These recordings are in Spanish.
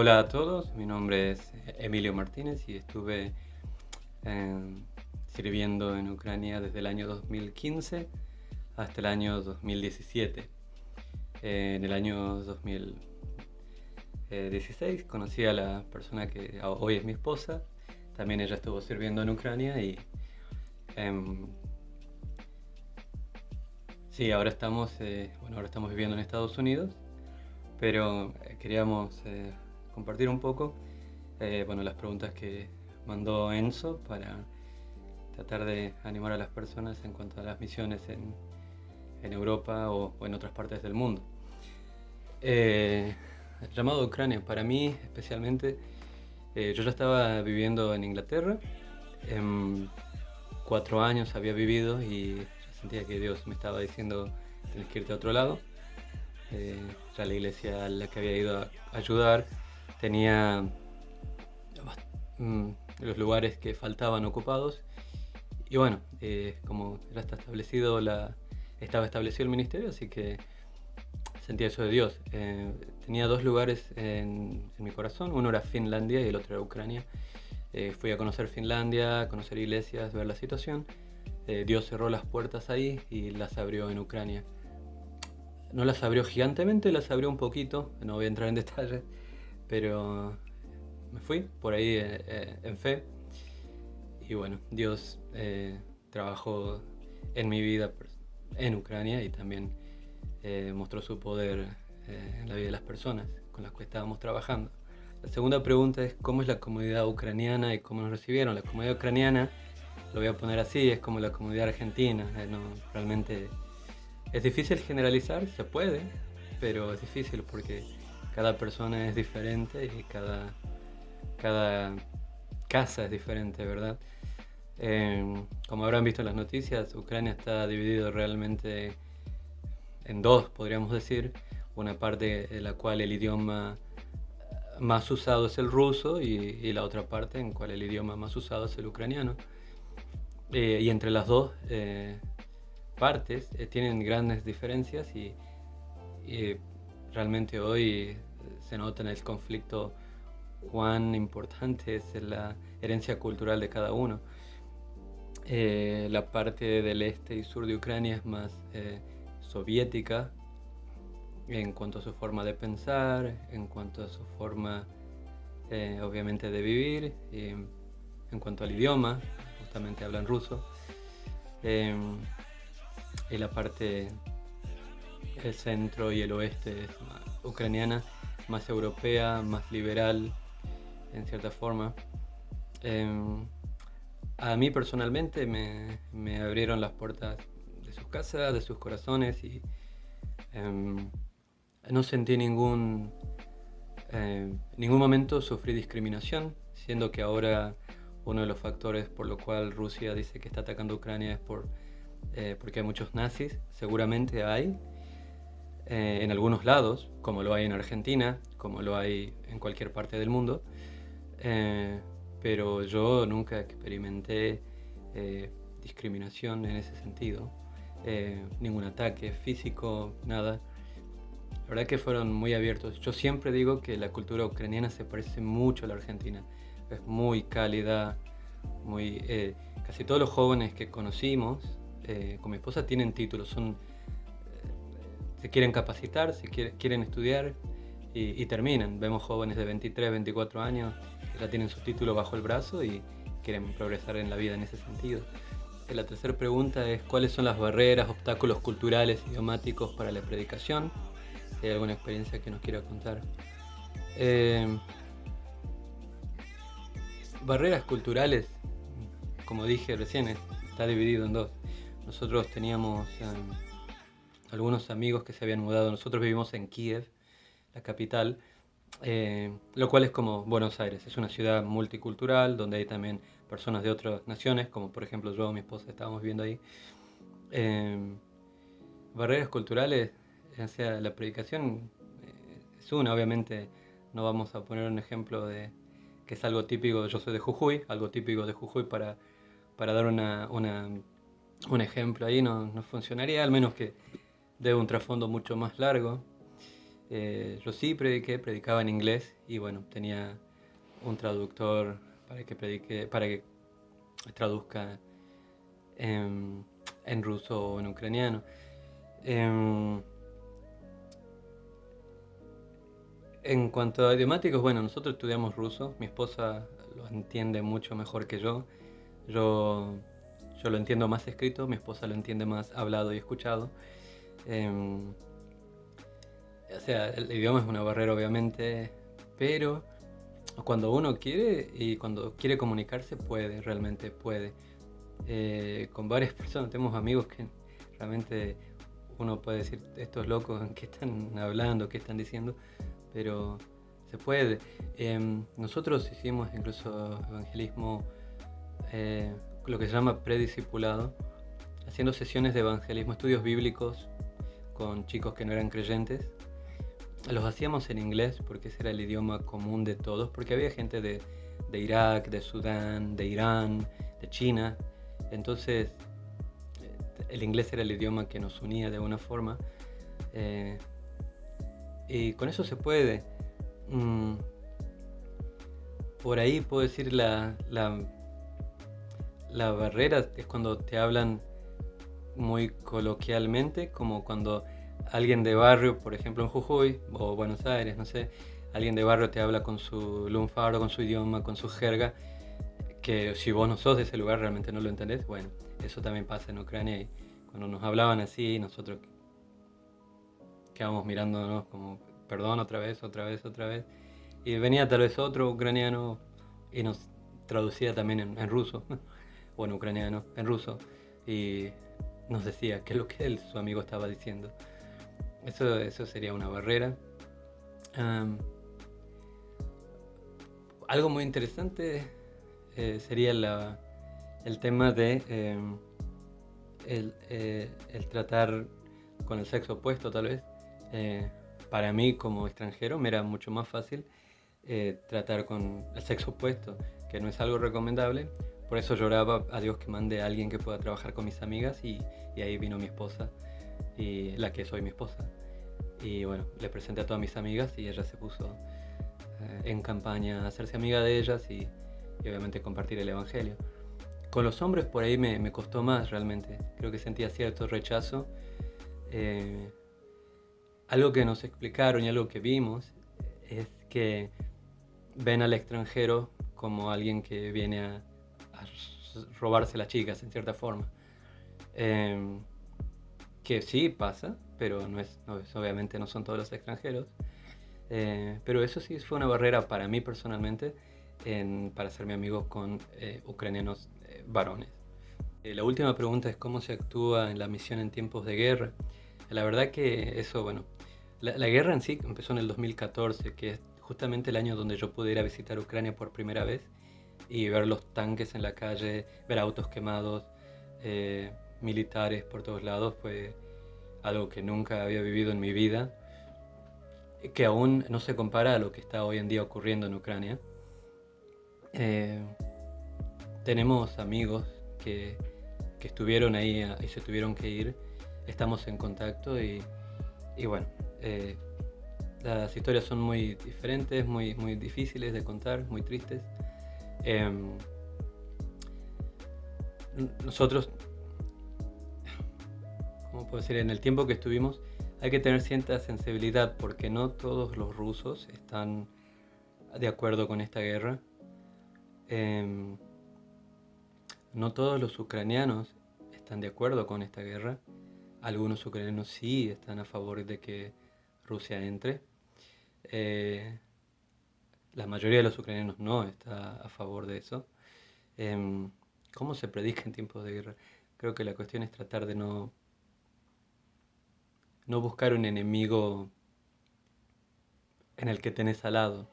Hola a todos, mi nombre es Emilio Martínez y estuve sirviendo en Ucrania desde el año 2015 hasta el año 2017. En el año 2016 conocí a la persona que hoy es mi esposa. También ella estuvo sirviendo en Ucrania y em, sí, ahora estamos viviendo en Estados Unidos, pero queríamos compartir un poco las preguntas que mandó Enzo para tratar de animar a las personas en cuanto a las misiones en Europa o en otras partes del mundo. El llamado a Ucrania, para mí especialmente, yo ya estaba viviendo en Inglaterra, en 4 años había vivido y ya sentía que Dios me estaba diciendo: tienes que irte a otro lado. Ya la iglesia a la que había ido a ayudar tenía mm, los lugares que faltaban ocupados. Y bueno, como ya estaba establecido el ministerio, así que sentía eso de Dios. Tenía dos lugares en mi corazón, uno era Finlandia y el otro era Ucrania. Fui a conocer Finlandia, a conocer iglesias, ver la situación. Dios cerró las puertas ahí y las abrió en Ucrania. No las abrió gigantemente, las abrió un poquito, no voy a entrar en detalles, pero me fui por ahí en fe. Y bueno, Dios trabajó en mi vida en Ucrania y también mostró su poder en la vida de las personas con las que estábamos trabajando. La segunda pregunta es: ¿cómo es la comunidad ucraniana y cómo nos recibieron? La comunidad ucraniana, lo voy a poner así, es como la comunidad argentina. No, realmente es difícil generalizar, se puede, pero es difícil porque cada persona es diferente y cada casa es diferente, ¿verdad? Como habrán visto en las noticias, Ucrania está dividido realmente en dos, podríamos decir. Una parte en la cual el idioma más usado es el ruso y la otra parte en la cual el idioma más usado es el ucraniano. Y entre las dos partes tienen grandes diferencias y realmente hoy se nota en el conflicto cuán importante es la herencia cultural de cada uno. La parte del este y sur de Ucrania es más soviética en cuanto a su forma de pensar, en cuanto a su forma obviamente de vivir, y en cuanto al idioma, justamente hablan ruso. Y la parte el centro y el oeste es más ucraniana, más europea, más liberal en cierta forma. A mí personalmente me abrieron las puertas de sus casas, de sus corazones y no sentí ningún momento sufrí discriminación, siendo que ahora uno de los factores por lo cual Rusia dice que está atacando a Ucrania es porque hay muchos nazis. Seguramente hay en algunos lados, como lo hay en Argentina, como lo hay en cualquier parte del mundo, pero yo nunca experimenté discriminación en ese sentido, ningún ataque físico, nada. La verdad que fueron muy abiertos. Yo siempre digo que la cultura ucraniana se parece mucho a la argentina. Es muy cálida, casi todos los jóvenes que conocimos con mi esposa tienen títulos, se quieren capacitar, quieren estudiar y terminan. Vemos jóvenes de 23, 24 años que ya tienen su título bajo el brazo y quieren progresar en la vida en ese sentido. La tercera pregunta es: ¿cuáles son las barreras, obstáculos culturales, idiomáticos para la predicación? Si hay alguna experiencia que nos quiera contar. Barreras culturales, como dije recién, está dividido en dos. Nosotros teníamos algunos amigos que se habían mudado. Nosotros vivimos en Kiev, la capital, lo cual es como Buenos Aires. Es una ciudad multicultural donde hay también personas de otras naciones, como por ejemplo yo y mi esposa estábamos viviendo ahí. Barreras culturales hacia la predicación es una, obviamente no vamos a poner un ejemplo de que es algo típico. Yo soy de Jujuy, algo típico de Jujuy para dar un ejemplo ahí no funcionaría, al menos que dé un trasfondo mucho más largo. Yo sí predicaba en inglés y bueno, tenía un traductor para que traduzca en, en ruso o en ucraniano. Em, en cuanto a idiomáticos, bueno, nosotros estudiamos ruso, mi esposa lo entiende mucho mejor que yo. Yo, yo lo entiendo más escrito, mi esposa lo entiende más hablado y escuchado. Em, o sea, el idioma es una barrera obviamente, pero cuando uno quiere y cuando quiere comunicarse puede, realmente puede. Con varias personas, tenemos amigos que realmente uno puede decir, estos locos, ¿qué están hablando? ¿Qué están diciendo? Pero se puede. Nosotros hicimos incluso evangelismo, lo que se llama prediscipulado, haciendo sesiones de evangelismo, estudios bíblicos con chicos que no eran creyentes. Los hacíamos en inglés porque ese era el idioma común de todos, porque había gente de Irak, de Sudán, de Irán, de China. Entonces el inglés era el idioma que nos unía de alguna forma. Y con eso se puede. Por ahí puedo decir la barrera es cuando te hablan muy coloquialmente, como cuando alguien de barrio, por ejemplo en Jujuy o Buenos Aires, no sé, alguien de barrio te habla con su lunfardo, con su idioma, con su jerga, que si vos no sos de ese lugar realmente no lo entendés. Bueno, eso también pasa en Ucrania y cuando nos hablaban así, nosotros quedábamos mirándonos como, perdón, otra vez, otra vez, otra vez. Y venía tal vez otro ucraniano y nos traducía también en ruso, o en ucraniano, en ruso, y nos decía qué es lo que su amigo estaba diciendo. Eso sería una barrera. Um, Algo muy interesante sería el tema de el tratar con el sexo opuesto, tal vez. Para mí, como extranjero, me era mucho más fácil tratar con el sexo opuesto, que no es algo recomendable. Por eso lloraba a Dios que mande a alguien que pueda trabajar con mis amigas y ahí vino mi esposa, y la que soy mi esposa. Y bueno, le presenté a todas mis amigas y ella se puso en campaña a hacerse amiga de ellas y obviamente compartir el evangelio. Con los hombres por ahí me costó más realmente. Creo que sentía cierto rechazo. Eh, Algo que nos explicaron y algo que vimos es que ven al extranjero como alguien que viene a robarse las chicas en cierta forma. Que sí pasa, pero obviamente no son todos los extranjeros. Pero eso sí fue una barrera para mí personalmente para hacerme amigo con ucranianos varones. La última pregunta es cómo se actúa en la misión en tiempos de guerra. La verdad que eso, bueno, la guerra en sí empezó en el 2014, que es justamente el año donde yo pude ir a visitar Ucrania por primera vez y ver los tanques en la calle, ver autos quemados, militares por todos lados. Fue algo que nunca había vivido en mi vida, que aún no se compara a lo que está hoy en día ocurriendo en Ucrania. Tenemos amigos que estuvieron ahí y se tuvieron que ir. Estamos en contacto y bueno, las historias son muy diferentes, muy, muy difíciles de contar, muy tristes. Nosotros, ¿cómo puedo decir? En el tiempo que estuvimos hay que tener cierta sensibilidad porque no todos los rusos están de acuerdo con esta guerra. No todos los ucranianos están de acuerdo con esta guerra. Algunos ucranianos sí están a favor de que Rusia entre. La mayoría de los ucranianos no está a favor de eso. ¿Cómo se predica en tiempos de guerra? Creo que la cuestión es tratar de no buscar un enemigo en el que tenés al lado.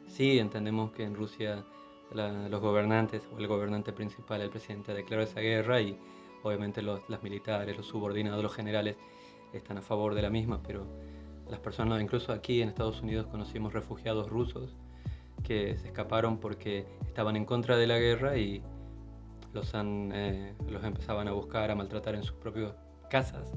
Sí, entendemos que en Rusia los gobernantes o el gobernante principal, el presidente, declaró esa guerra y obviamente los militares, los subordinados, los generales están a favor de la misma, pero las personas, incluso aquí en Estados Unidos conocimos refugiados rusos que se escaparon porque estaban en contra de la guerra y los empezaban a buscar, a maltratar en sus propias casas,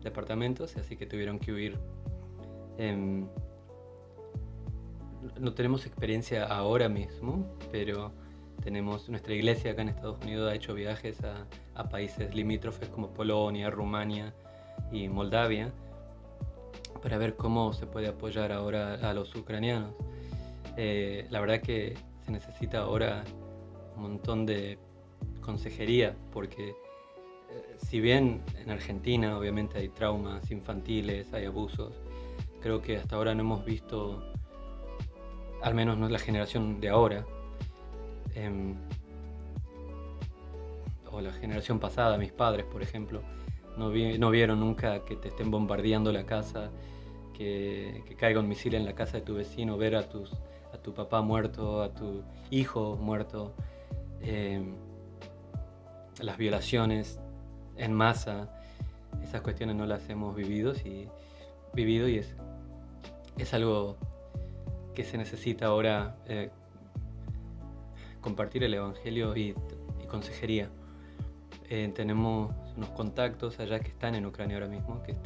departamentos, así que tuvieron que huir. Em, no tenemos experiencia ahora mismo, pero nuestra iglesia acá en Estados Unidos ha hecho viajes a países limítrofes como Polonia, Rumania y Moldavia para ver cómo se puede apoyar ahora a los ucranianos. La verdad que se necesita ahora un montón de consejería, porque si bien en Argentina obviamente hay traumas infantiles, hay abusos, creo que hasta ahora no hemos visto, al menos no es la generación de ahora, o la generación pasada, mis padres por ejemplo, no vieron nunca que te estén bombardeando la casa, que caiga un misil en la casa de tu vecino, ver a tu papá muerto, a tu hijo muerto, las violaciones en masa. Esas cuestiones no las hemos vivido y es algo que se necesita ahora, compartir el evangelio y consejería. Tenemos unos contactos allá que están en Ucrania ahora mismo, que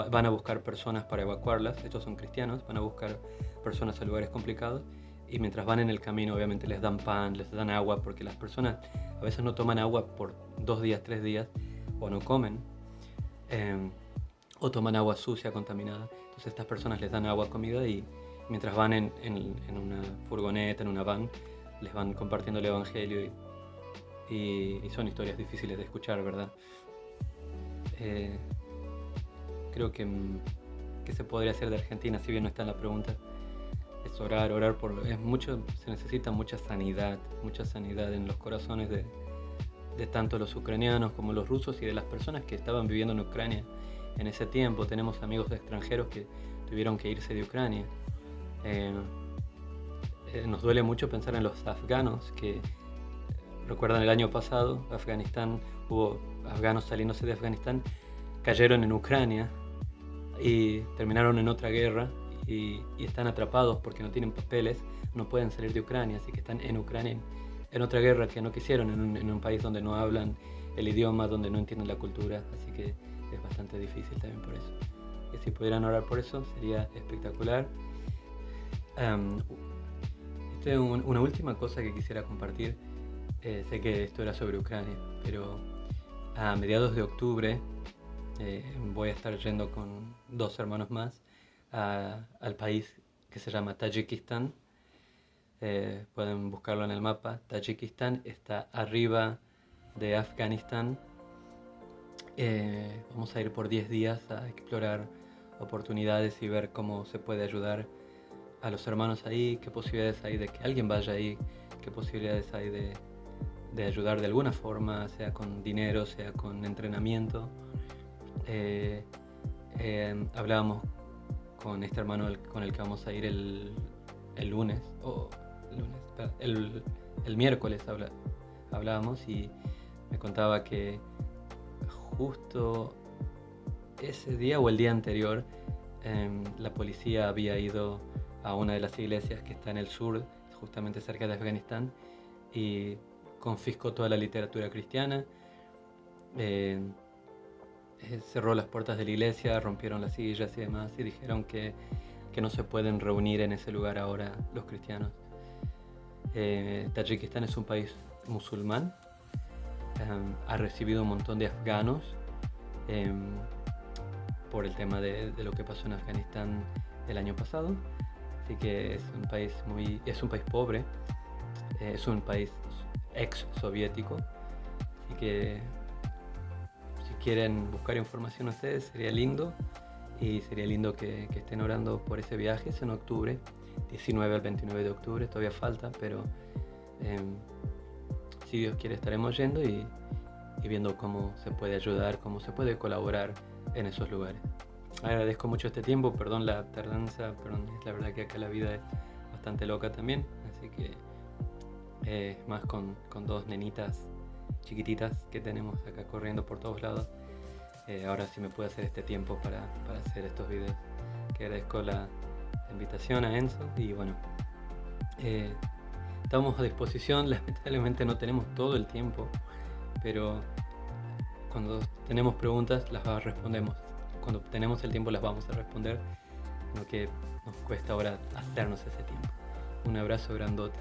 van a buscar personas para evacuarlas. Estos son cristianos, van a buscar personas a lugares complicados, y mientras van en el camino obviamente les dan pan, les dan agua, porque las personas a veces no toman agua por 2 días, 3 días, o no comen, o toman agua sucia, contaminada. Entonces estas personas les dan agua, comida, y mientras van en una furgoneta, en una van, les van compartiendo el evangelio, y son historias difíciles de escuchar, ¿verdad? Creo que se podría hacer de Argentina, si bien no está en la pregunta, es orar se necesita mucha sanidad en los corazones de tanto los ucranianos como los rusos y de las personas que estaban viviendo en Ucrania en ese tiempo. Tenemos amigos extranjeros que tuvieron que irse de Ucrania. Nos duele mucho pensar en los afganos que, recuerdan el año pasado, hubo afganos saliéndose de Afganistán, cayeron en Ucrania y terminaron en otra guerra y están atrapados porque no tienen papeles, no pueden salir de Ucrania, así que están en Ucrania, en otra guerra que no quisieron, en un país donde no hablan el idioma, donde no entienden la cultura, así que es bastante difícil también por eso. Y si pudieran orar por eso, sería espectacular. Una última cosa que quisiera compartir. Sé que esto era sobre Ucrania, pero a mediados de octubre voy a estar yendo con 2 hermanos más al país que se llama Tayikistán. Pueden buscarlo en el mapa. Tayikistán está arriba de Afganistán. Vamos a ir por 10 días a explorar oportunidades y ver cómo se puede ayudar a los hermanos ahí, qué posibilidades hay de que alguien vaya ahí, qué posibilidades hay de ayudar de alguna forma, sea con dinero, sea con entrenamiento. Hablábamos con este hermano con el que vamos a ir el miércoles hablábamos, y me contaba que justo ese día o el día anterior la policía había ido a una de las iglesias que está en el sur, justamente cerca de Afganistán, y confiscó toda la literatura cristiana, cerró las puertas de la iglesia, rompieron las sillas y demás, y dijeron que no se pueden reunir en ese lugar ahora los cristianos. Tayikistán es un país musulmán, ha recibido un montón de afganos por el tema de lo que pasó en Afganistán el año pasado, así que es un país pobre, es un país ex soviético, así que si quieren buscar información ustedes sería lindo, y sería lindo que estén orando por ese viaje. Es en octubre, 19 al 29 de octubre, todavía falta, pero si Dios quiere estaremos yendo y viendo cómo se puede ayudar, cómo se puede colaborar en esos lugares. Agradezco mucho este tiempo, perdón la tardanza, perdón, la verdad que acá la vida es bastante loca también, así que más con 2 nenitas chiquititas que tenemos acá corriendo por todos lados. Ahora sí me puedo hacer este tiempo para hacer estos videos. Que agradezco la invitación a Enzo, y bueno, estamos a disposición. Lamentablemente no tenemos todo el tiempo, pero cuando tenemos preguntas las respondemos. Cuando tenemos el tiempo las vamos a responder. sino que nos cuesta ahora hacernos ese tiempo. Un abrazo grandote.